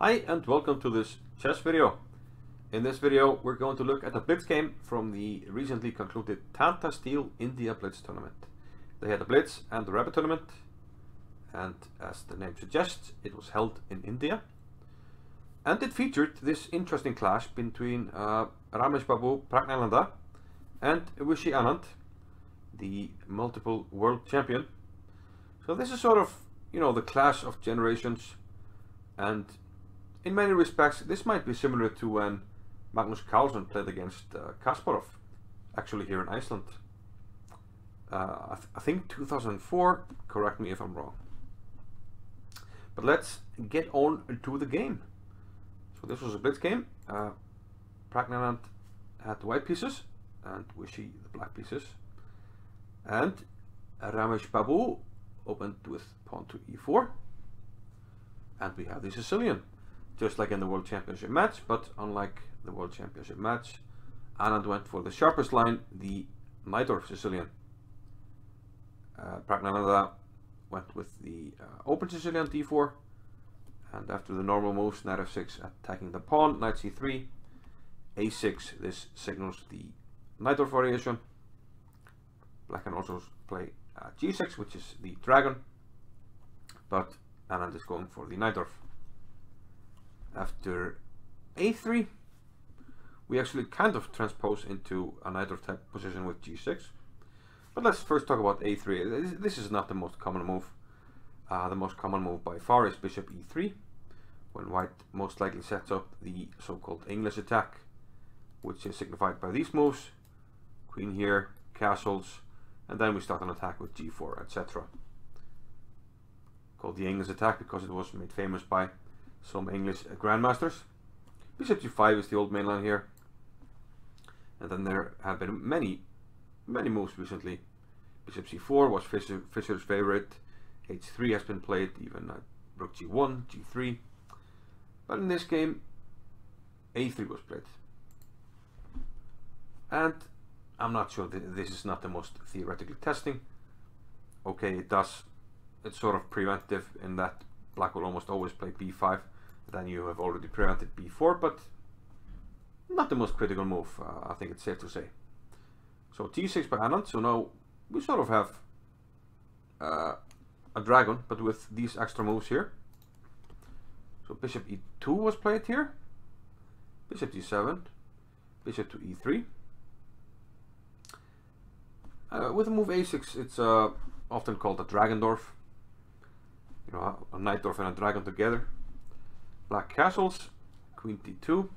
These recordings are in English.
Hi and welcome to this chess video. In this video we're going to look at a Blitz game from the recently concluded Tata Steel India Blitz tournament. They had a Blitz and a Rabbit tournament, and as the name suggests, it was held in India. And it featured this interesting clash between Rameshbabu Praggnanandhaa and Vishy Anand, the multiple world champion. So this is sort of, the clash of generations, and in many respects this might be similar to when Magnus Carlsen played against Kasparov, actually here in Iceland. I think 2004, correct me if I'm wrong. But let's get on to the game. So this was a Blitz game. Praggnanandhaa had the white pieces and Vishy the black pieces, and Rameshbabu opened with pawn to e4, and we have the Sicilian, just like in the World Championship match. But unlike the World Championship match, Anand went for the sharpest line, the Najdorf Sicilian. Praggnanandhaa went with the open Sicilian d4, and after the normal moves, knight f6 attacking the pawn, knight c3, a6, this signals the Najdorf variation. Black can also play g6, which is the dragon, but Anand is going for the Najdorf. After a3, we actually kind of transpose into a Najdorf type position with g6. But let's first talk about a3. This is not the most common move. The most common move by far is bishop e3, when white most likely sets up the so-called English attack, which is signified by these moves: queen here, castles, and then we start an attack with g4, etc. Called the English attack because it was made famous by some English grandmasters. Bishop g5 is the old main line here, and then there have been many moves recently. Bishop c4 was Fischer's favorite. h3 has been played, even rook g1, g3, but in this game a3 was played, and I'm not sure this is not the most theoretically testing. Okay, it's sort of preventive in that black will almost always play b5, then you have already prevented b4, but not the most critical move, I think it's safe to say. So t6 by Anand. So now we sort of have a dragon, but with these extra moves here. So bishop e2 was played here, bishop g7, bishop to e3. With the move a6, it's often called a Dragendorf. A Najdorf and a dragon together. Black castles, queen d2.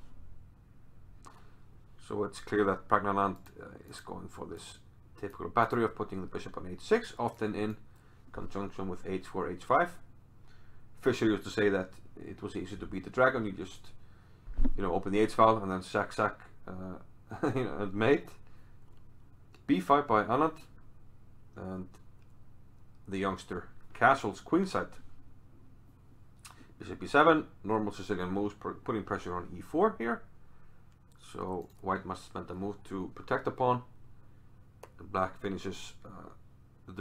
So it's clear that Praggnanandhaa is going for this typical battery of putting the bishop on h6, often in conjunction with h4, h5. Fischer used to say that it was easy to beat the dragon. You just, open the h file and then sack, and mate. b5 by Anand, and the youngster castles queenside. Bishop e7, normal Sicilian moves, putting pressure on e4 here. So white must spend a move to protect the pawn. The black finishes the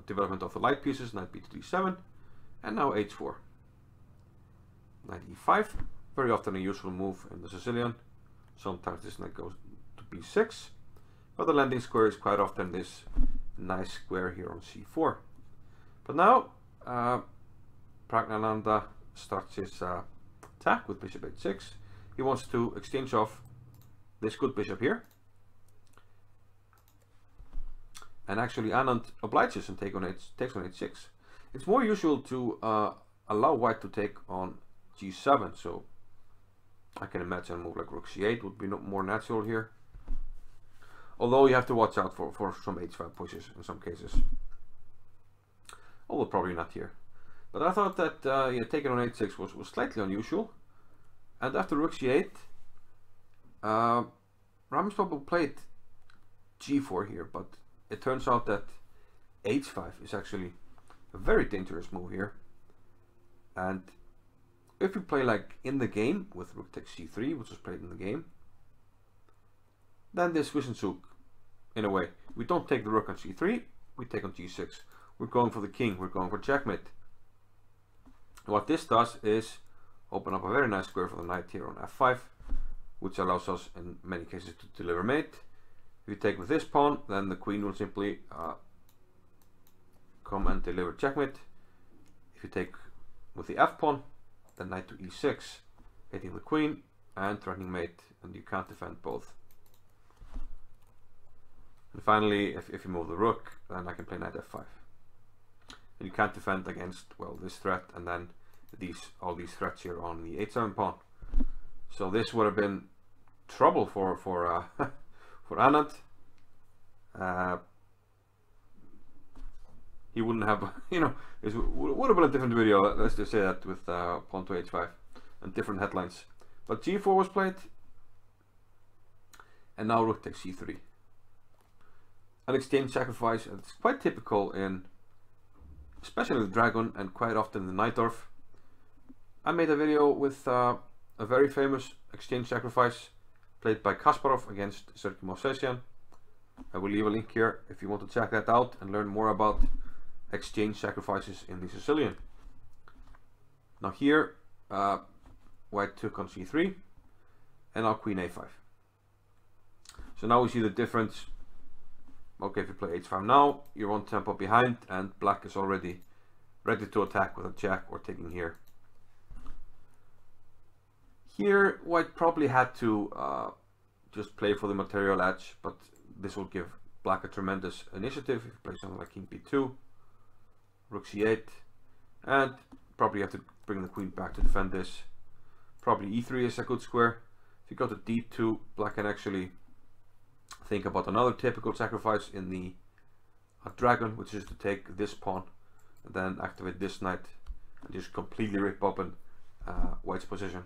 development of the light pieces, knight b to d7, and now h4. Knight e5, very often a useful move in the Sicilian. Sometimes this knight goes to b6, but the landing square is quite often this nice square here on c4. But now Praggnanandhaa starts his attack with bishop h6. He wants to exchange off this good bishop here, and actually Anand obliges and takes on h6. It's more usual to allow white to take on g7, so I can imagine a move like rook c8 would be more natural here, although you have to watch out for some h5 pushes in some cases, although probably not here. But I thought that taking on h6 was slightly unusual. And after rook c8, Rameshbabu played g4 here, but it turns out that h5 is actually a very dangerous move here. And if you play like in the game with rook takes c3, which was played in the game, then this Zug, in a way, we don't take the rook on c3, we take on g6. We're going for the king, we're going for checkmate. What this does is open up a very nice square for the knight here on f5, which allows us in many cases to deliver mate. If you take with this pawn, then the queen will simply come and deliver checkmate. If you take with the f pawn, then knight to e6, hitting the queen and threatening mate, and you can't defend both. And finally, if you move the rook, then I can play knight f5. And you can't defend against, well, this threat and then all these threats here on the h7 pawn. So this would have been trouble for for Anand. He wouldn't have, you know, it would have been a different video, let's just say that, with pawn to h5 and different headlines. But g4 was played, and now rook takes c3. An exchange sacrifice, and it's quite typical in, especially the Dragon, and quite often the Najdorf. I made a video with a very famous exchange sacrifice played by Kasparov against Sicilian. I will leave a link here if you want to check that out and learn more about exchange sacrifices in the Sicilian. Now here, white took on c3, and now queen a5. So now we see the difference. Okay, if you play h5 now, you're one tempo behind, and black is already ready to attack with a check or taking here. Here, white probably had to just play for the material edge, but this will give black a tremendous initiative. If you play something like king b2, rook c8, and probably have to bring the queen back to defend this. Probably e3 is a good square. If you go to d2, black can actually think about another typical sacrifice in the Dragon, which is to take this pawn and then activate this knight and just completely rip open white's position.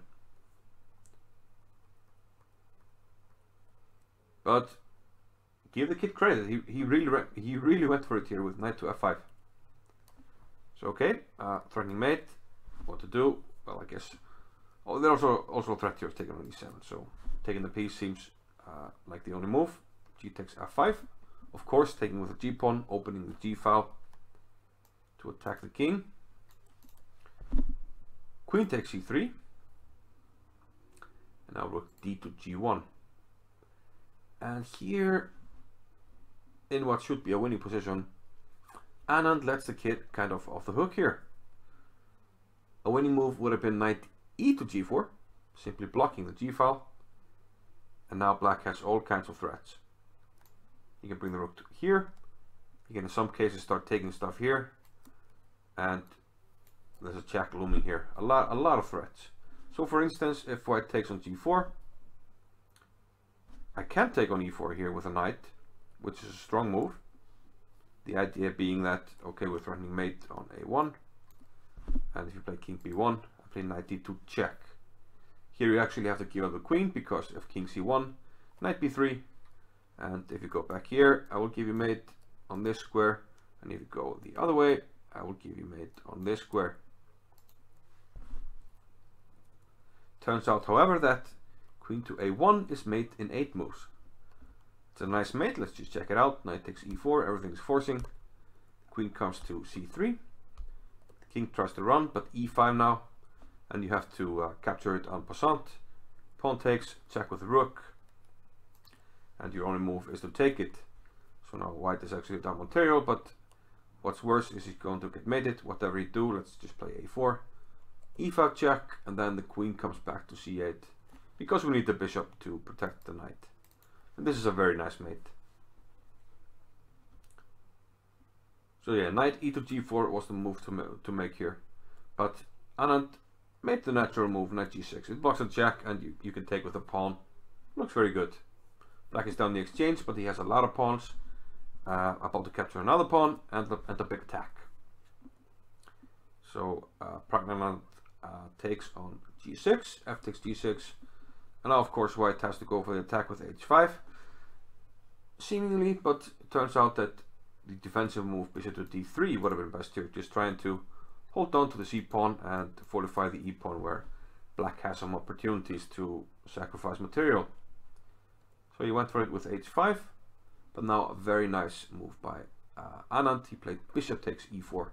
But give the kid credit, he really went for it here with knight to f5. So okay, threatening mate, what to do? Well, I guess, oh, there's also a threat here taking on e7, so taking the piece seems like the only move. G takes f5, of course, taking with the g pawn, opening the g file to attack the king. Queen takes c3, and now rook d to g1. And here, in what should be a winning position, Anand lets the kid kind of off the hook here. A winning move would have been knight e to g4, simply blocking the g file. And now black has all kinds of threats. He can bring the rook to here. He can in some cases start taking stuff here. And there's a check looming here. A lot of threats. So for instance, if white takes on g4, I can take on e4 here with a knight, which is a strong move. The idea being that, okay, we're threatening mate on a1. And if you play king b1, I play knight d2 check. Here you actually have to give up the queen because of king c1, knight b3, and if you go back here, I will give you mate on this square, and if you go the other way, I will give you mate on this square. Turns out, however, that queen to a1 is mate in 8 moves. It's a nice mate, let's just check it out. Knight takes e4, everything is forcing. Queen comes to c3. The king tries to run, but e5 now. And you have to capture it en passant. Pawn takes, check with the rook, and your only move is to take it. So now white is actually down material, but what's worse is he's going to get mated. Whatever he do, let's just play a4, e5 check, and then the queen comes back to c8 because we need the bishop to protect the knight. And this is a very nice mate. So yeah, knight e to g4 was the move to make here, but Anand made the natural move, knight g6. It blocks a jack, and you can take with a pawn. Looks very good. Black is down the exchange, but he has a lot of pawns. About to capture another pawn and a big attack. So Praggnanandhaa takes on g6, f takes g6, and now of course white has to go for the attack with h5. Seemingly, but it turns out that the defensive move bishop to d3 would have been best here, just trying to hold on to the c pawn and fortify the e pawn where black has some opportunities to sacrifice material. So he went for it with h5, but now a very nice move by Anand. He played bishop takes e4.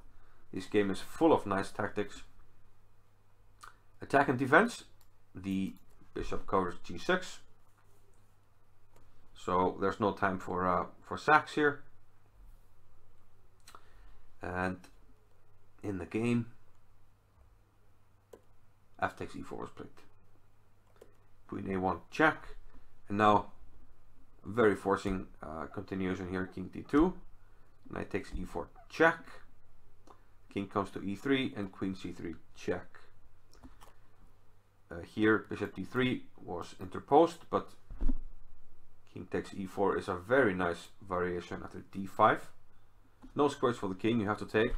This game is full of nice tactics. Attack and defense. The bishop covers g6. So there's no time for sacks here. And in the game, f takes e4 was played. Queen a1 check, and now very forcing continuation here. King d2, knight takes e4 check. King comes to e3 and queen c3 check. Here bishop d3 was interposed, but king takes e4 is a very nice variation after d5. No squares for the king, you have to take.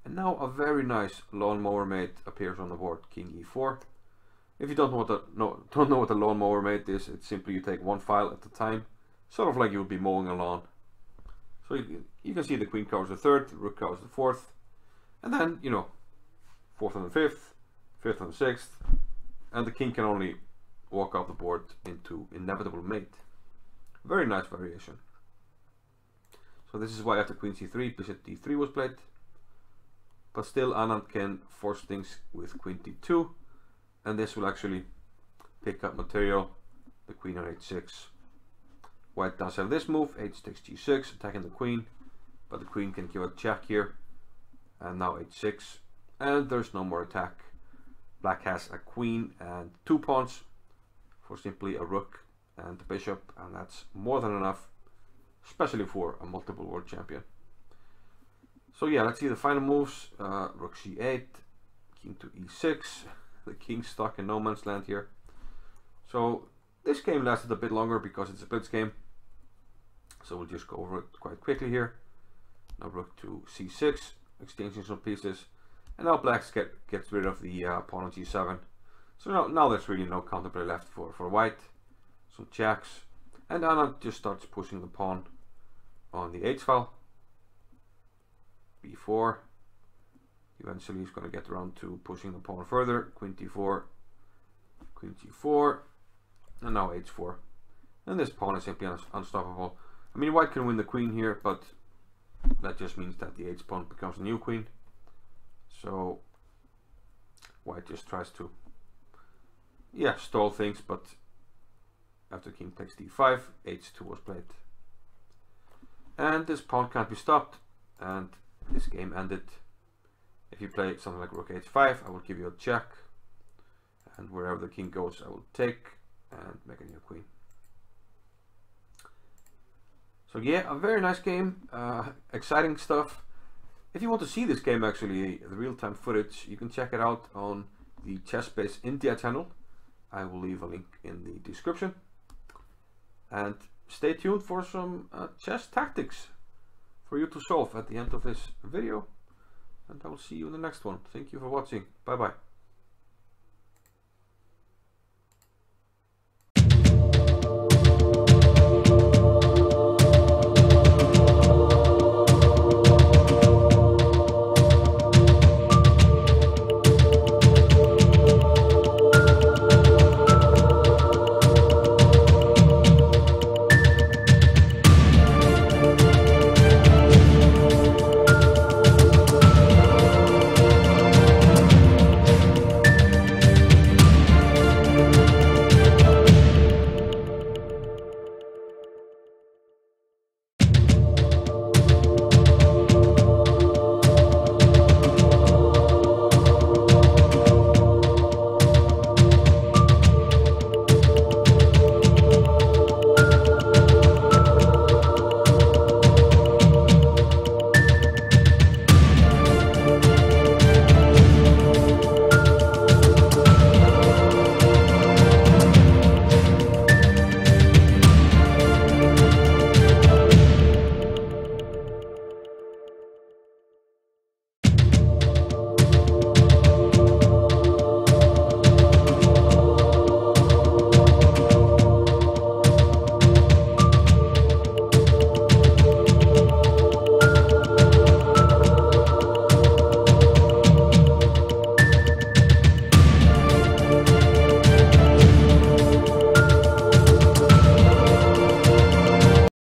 And now a very nice lawnmower mate appears on the board, king e4. If you don't know what the lawnmower mate is, it's simply you take one file at a time, sort of like you would be mowing a lawn. So you can see the queen covers the third, the rook covers the fourth, and then, you know, fourth and the fifth, fifth and the sixth, and the king can only walk off the board into inevitable mate. Very nice variation. So this is why after queen c3, bishop d3 was played. But still Anand can force things with queen d2, and this will actually pick up material, the queen on h6. White does have this move, h takes g6, attacking the queen, but the queen can give a check here, and now h6, and there's no more attack. Black has a queen and two pawns for simply a rook and a bishop, and that's more than enough, especially for a multiple world champion. So yeah, let's see the final moves. Rook c8, king to e6, the king's stuck in no man's land here. So this game lasted a bit longer because it's a blitz game, so we'll just go over it quite quickly here. Now rook to c6, exchanging some pieces, and now black gets rid of the pawn on g7. So now there's really no counterplay left for white. Some checks, and Anand just starts pushing the pawn on the h file. b4. Eventually he's going to get around to pushing the pawn further. Queen d4, queen g4, and now h4. And this pawn is simply unstoppable. I mean, white can win the queen here, but that just means that the h pawn becomes a new queen. So white just tries to, yeah, stall things, but after king takes d5, h2 was played. And this pawn can't be stopped, and this game ended. If you play something like rook h5, I will give you a check, and wherever the king goes I will take and make a new queen. So yeah, a very nice game, exciting stuff. If you want to see this game, actually the real-time footage, you can check it out on the Chess India channel. I will leave a link in the description. And stay tuned for some chess tactics for you to solve at the end of this video. And I will see you in the next one. Thank you for watching. Bye bye.